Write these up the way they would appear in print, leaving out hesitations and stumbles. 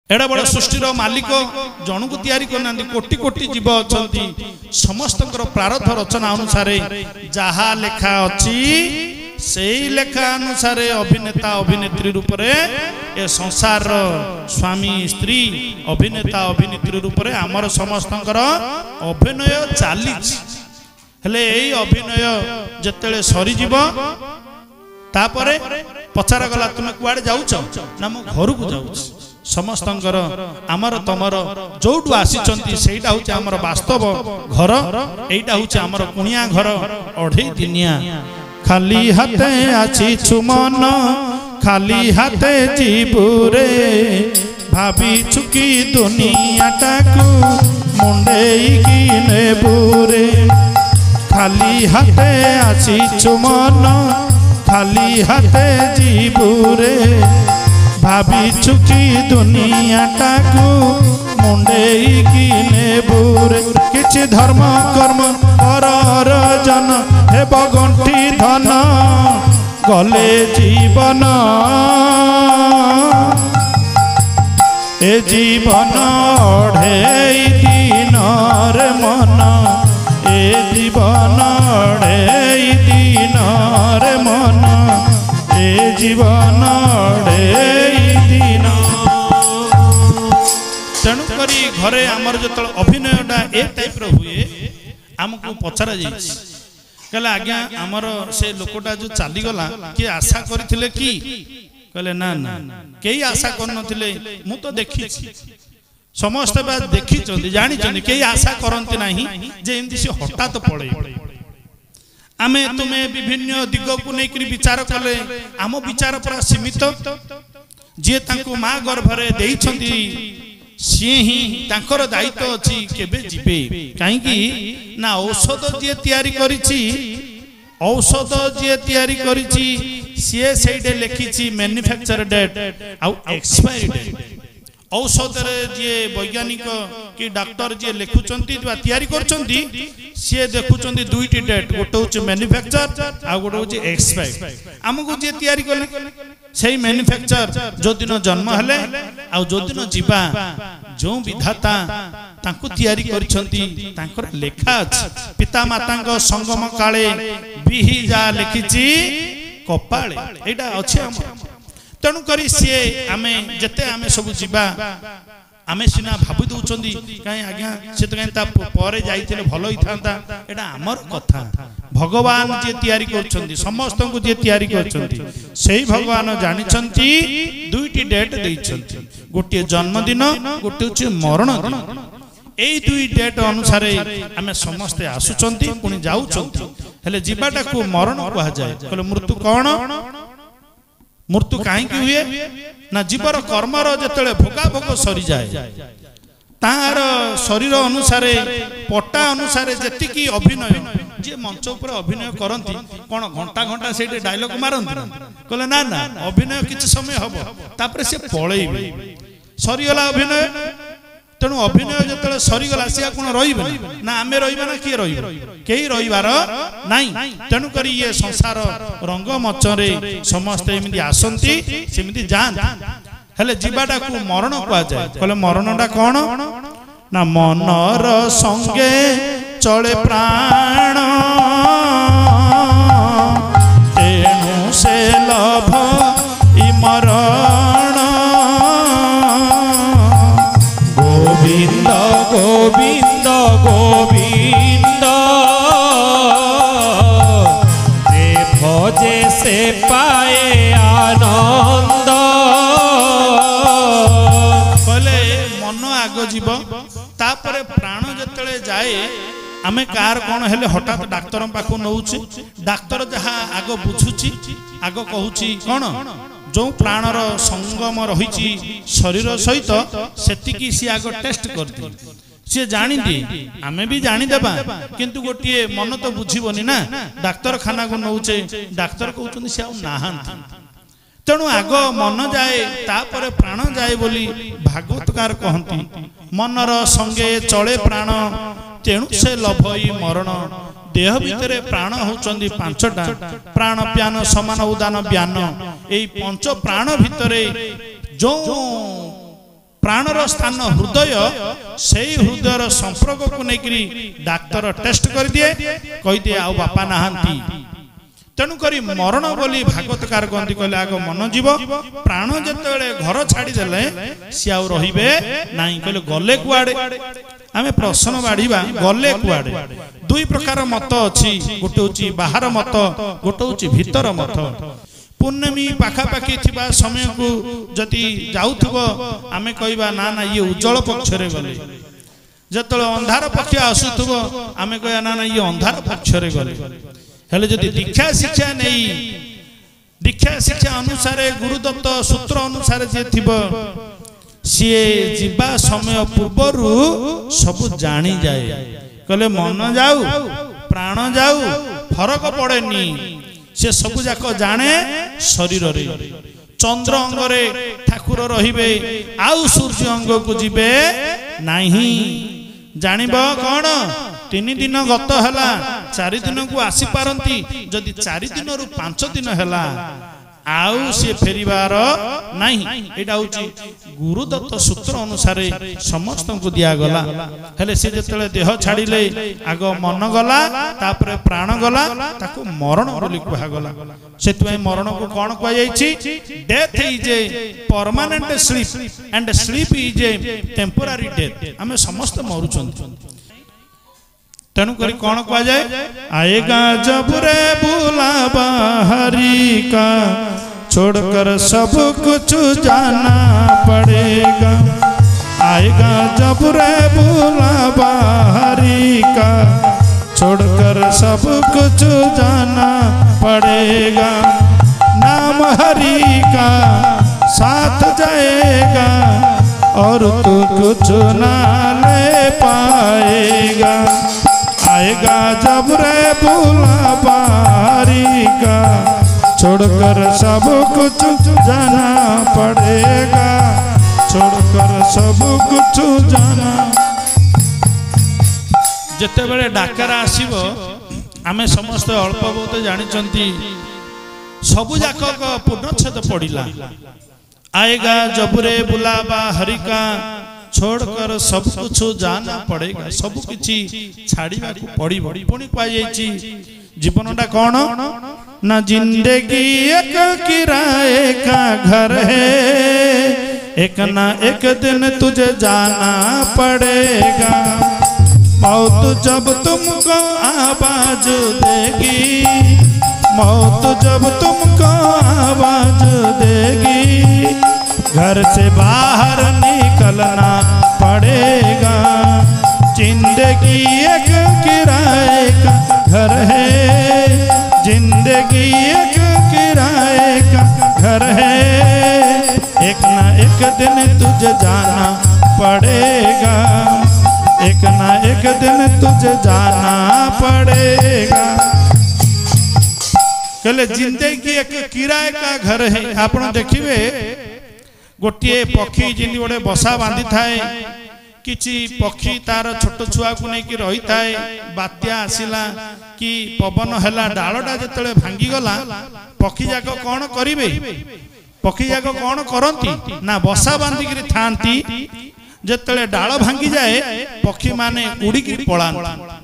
एड़ा बड़ा सृष्टिर मालिक जन को तैयारी करना कोटि कोटि जीव अच्छा समस्त प्रारब्ध रचना अनुसार जहा लेखा अच्छी से लेखा अनुसार अभिनेता अभिनेत्री रूप ए संसार स्वामी स्त्री अभिनेता अभिनेत्री रूप आमर समस्त अभिनय चली अभिनय जिते सरीजीव तापरे पचार गला तुम कुआडे जाउछ ना मो घर को जाउछ समस्तंकर आमर तमर जोटू आसीचंती सेटा होचे आमर वास्तव घर एटा होचे आमर कुणिया घर अढे दिनिया खाली हाथे आछि छुमन खाली हाथे जीबुरे भाभी चुकी दुनिया टाकू मुंडेई की नेबुरे खाली हाथे आछि छुमन खाली हाथे जीबुरे भाभी चुकी दुनिया टाकू मुंडेई की नेबुरे किछि धर्म कर्म कर जन हे बगंठी धन गले जीवन ए जीवन अढ़ेई दिन रे मन ए जीवन अढ़ेई दिन रे मन ए जीवन तेणुकरी घरे आमर जो अभिनयटा ए टाइप हुए आमको पचरा कहले आज्ञा आमर से लोकटा जो चलीगला किए आशा करथिले कि कहले ना ना कई आशा करनथिले मु तो देखी समस्त बात देखी जानी कई आशा करती नहीं जे एमती से हठात पड़े आमे तुम्हें विभिन्न दिग को लेकर विचार कले आम विचार पूरा सीमित जी तांको माँ गर्भरे देइछंती सी ही तांकर दायित्व अच्छी केबे जीवे कहीं ना औषध जी तैयारी करिछि औषध जी तैयारी करिछि सी सेटे लिखिछि मैन्युफैक्चर डेट आउ एक्सपायरी डेट औषध रे जे वैज्ञानिक कि डॉक्टर जे लिखुचंती तैयारी करचंती सी देखुचंती दुईटी डेट गोटे होचे मैन्युफैक्चर आ गोटे होचे एक्सपायर हमको जे तैयारी करले सही मैन्युफैक्चर जो दिन जन्म हेले आ जो दिन जीवा जो विधाता तांको तैयारी करछंती तांकर लेखा अछि पिता मातांको संगम काले बिहि जा लिखिछि कपाळे एटा अछि हम तेणु करी सी आमे जते आमे सब जीवा आमे सिना भाबी दउचंदी काई आज्ञा से तो काई परे जाइथिले भलो ही थांता एटा हमर कथा भगवान जे तैयारी करछंदी समस्त को जे तैयारी करछंदी सेही भगवान जानिछंती दुईटी डेट देइछंती गोटे जन्मदिन गोटे होछि मरण दिन एई दुई डेट अनुसार आमे समस्त आसुचंती पुनी जाउचंती हेले जीवाटा को मरण कहा जाय कहले मृत्यु कोन मृत्यु कहीं हुए ना जीवर कर्मर जिते भोगा भोग सरी जाए तार शरीर अनुसार पटा अनुसार जी अभिनय जी मंच उपर अभिनय करती कौन घंटा घंटा से डायलॉग मारती कहले ना ना अभिनय किसी समय हम तापर से पलैबे सरीगला अभिनय तेणु अभिनय जो सरीगला सी कौन रही ना आम रहा ना किए रही रहीबार नाई तेणुक ये संसार रंगमंचरे समस्ते एमती आसती सेमती जाती हेले जीवाटा को मरण कह जाए कहले मरणटा कौन ना मनर संगे चले प्राण तेणु से लभ इ मरण गोविंद गोविंद गोविंद रे भजे से पाए आनंद कहले मन आग जीव तापरे प्राण जतले जाए आमे कार कौन हेले हठात डाक्तर पाखु नौछु डाक्तर जहा आग बुझुची आग कहूची कौन जो प्राणर संगम रही शरीर सहित सेतिकी सी आग टेस्ट करती सी जानी दिए आमे भी जानीदेबा किंतु गोटे मन तो बुझीबनी ना डाक्तर खाना को नौचे डाक्तर कहउछन से नाहांती तेणु आग मन जाए तापर प्राण जाए बोली भागवतकार कहती मनर संगे चले प्राण तेणु से लभई मरण देह भितर प्राण होचंदी पांचटा प्राण प्यान समान उदान ब्यान एई पंच प्राण भितर जो प्राणर स्थान हृदय से हृदयर संपर्क को लेकरी डाक्तर टेस्ट कर दिए कही दिए आ बापा नहांती तेणुक मरण बोली भागवतकार कहती कहले आग मन जीव प्राण जिते घर छाड़ी देले सी आउ रहिबे नाही कहले गले कुआडे आमे प्रश्न बाढ़ीबा गले कुआडे दुई प्रकार मत अच्छी गोटे हूँ बाहर मत गोटे हूँ भीतर मत पूर्णमी पाखापाखि थिबा समय को जदि जाउथबो आमे कहबा ना ना ये उज्जवल पक्ष रे गले जतले अंधार पक्ष आसुथबो आमे कहया ना ना ये अंधार पक्ष रे गले हेले जदि दीक्षा शिक्षा नहीं दीक्षा शिक्षा अनुसार गुरुदत्त सूत्र अनुसार जे थिबो सीए जीवा समय पूर्वरु सब जानी जाए कहले मन जाऊ प्राण जाऊ फरक पड़ेनी से सब जाक जाने शरीर रे चंद्र अंगरे ठाकुर रहिबे आउ सूर्य अंग को जीवे नाही जानिब कौन 3 दिन गत हैला 4 दिन को आसी पारंती जदि 4 दिन रु 5 दिन हैला आउ से फेरिबार नहीं एटा होची गुरुदत्त सूत्र अनुसार समस्त को दिया गला हेले से जतले देह छाड़िले आग मन गला तापर प्राण गला ताको मरण बोली कहा गला सेतु मरण को कोन कह जाईची death is a permanent sleep and sleep is a temporary death हमें समस्त मरुचंती तेणु करी कौन कह जाए आएगा जब रे बुलावा हरि का छोड़कर सब कुछ जाना पड़ेगा आएगा जब रे बुलावा हरि का छोड़कर सब कुछ जाना पड़ेगा नाम हरि का साथ जाएगा और तू कुछ ना ले पाएगा आएगा जब रे बुलावा हरि का छोड़कर सब कुछ जाना पड़ेगा छोड़कर सब कुछ जाना जिते बड़े डाकरा आसीबो आमे समस्त अल्प बहुत जानिचंती सबु जाक पूर्णच्छेद पड़िला आएगा जब रे बुलावा हरि का छोड़कर सब कुछ जाना पड़ेगा सब किछि छाड़ीबा को पड़िबो पुणी पाइछि जीवनटा कौन ना जिंदगी एक किराए का घर है एक ना एक दिन तुझे जाना पड़ेगा मौत जब तुमको आवाज देगी मौत जब तुमको आवाज देगी घर से बाहर निकलना पड़ेगा जिंदगी एक किराए का घर है जिंदगी एक किराए का घर है एक ना एक दिन तुझे जाना पड़ेगा एक ना एक दिन तुझे जाना पड़ेगा कहले जिंदगी एक किराए का घर है आपण देखिए गोटे पक्षी जिंदी गोटे बसा बांधी थाए किछि पक्षी तार छोट छुआ को नहीं रही थाए बात्या आसिला कि पवन हैला डालटा जतले भांगी गला पक्षी जाक कौन करिवे पक्षी जाक कौन करंती ना बसा बांधिकी थांती जतले डाल भांगी जाए पक्षी माने उड़िकी पଳାନ୍ତି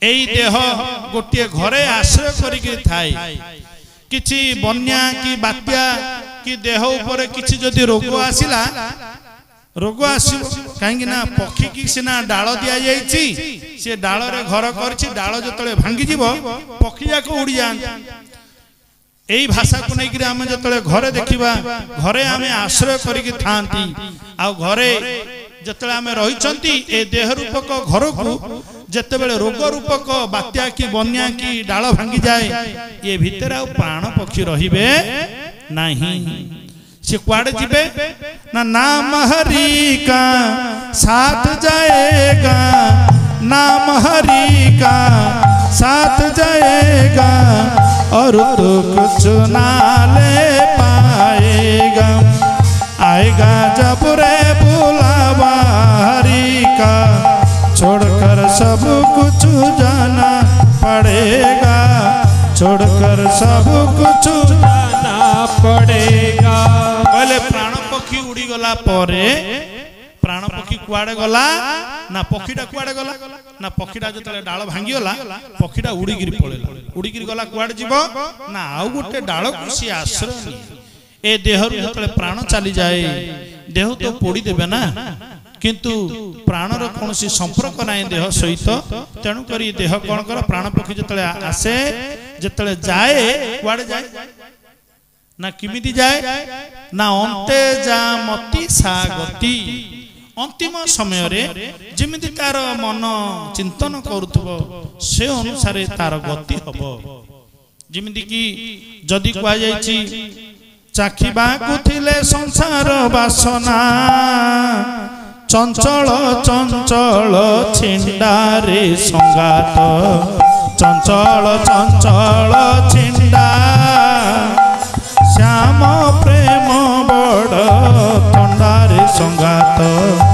एई देह गोटे घरे आश्रय करिकी थाए किछि बन्या कि बात्या कि देह ऊपर किछि जदि रोग आसिला रोग आसिबो काहेकि ना पक्षी की सिना डाल दिया जाईछि से डाल रे घर करछि डाल जतले भांगी जीवो पक्षी जाक उड़ी जान एई भाषा को नै कि आमे जतले घरे देखिबा घरे आमे आश्रय करिकी थांती आ घरे जतले आमे रहिचंती ए देह रूपक घर को जतेबेले रोग रूपक बात्या की बन्या की डाल भांगी जाए ये भीतर आ प्राण पक्षी रहिबे नहीं से कुआड़े जीवे ना नाम हरि का साथ जाएगा नाम हरि का साथ जाएगा और तो कुछ ना ले पाएगा आएगा जब रे बुलावा हरि का छोड़कर सब कुछ जाना पड़ेगा छोड़कर सब कुछ जाना पड़ेगा पहले प्राण पक्षी उड़ी गला परे प्राण पक्षी कुआडे गला ना पक्षीटा कुआडे गला ना पक्षीटा जतले डाल भांगी गला पक्षीटा उड़ीगिरी पळेला उड़ीगिरी गला कुआडे जीवो ना आउ गोटे डाल कुसी आश्रय ए देहरु जतले प्राण चली जाए देह तो पोड़ी देबे ना किंतु प्राणर कौन संपर्क ना देह सहित तेणु करी देह कौन कर प्राण पक्षी जतले आसे जतले जाए कुआडे जाए ना किमिति जाए ना अंते जा मति सा गति अंतिम समय रे जिमिति तार मन चिंतन करुथबो से अनुसार तार गति हबो जिमिति कि जदि कुआ जायछि चाखिबाकु थिले संसार वासना चंचल चंचल छिंडारे संगात चंचल चंचल छिंडा श्याम प्रेम बड़ थंडारे संगात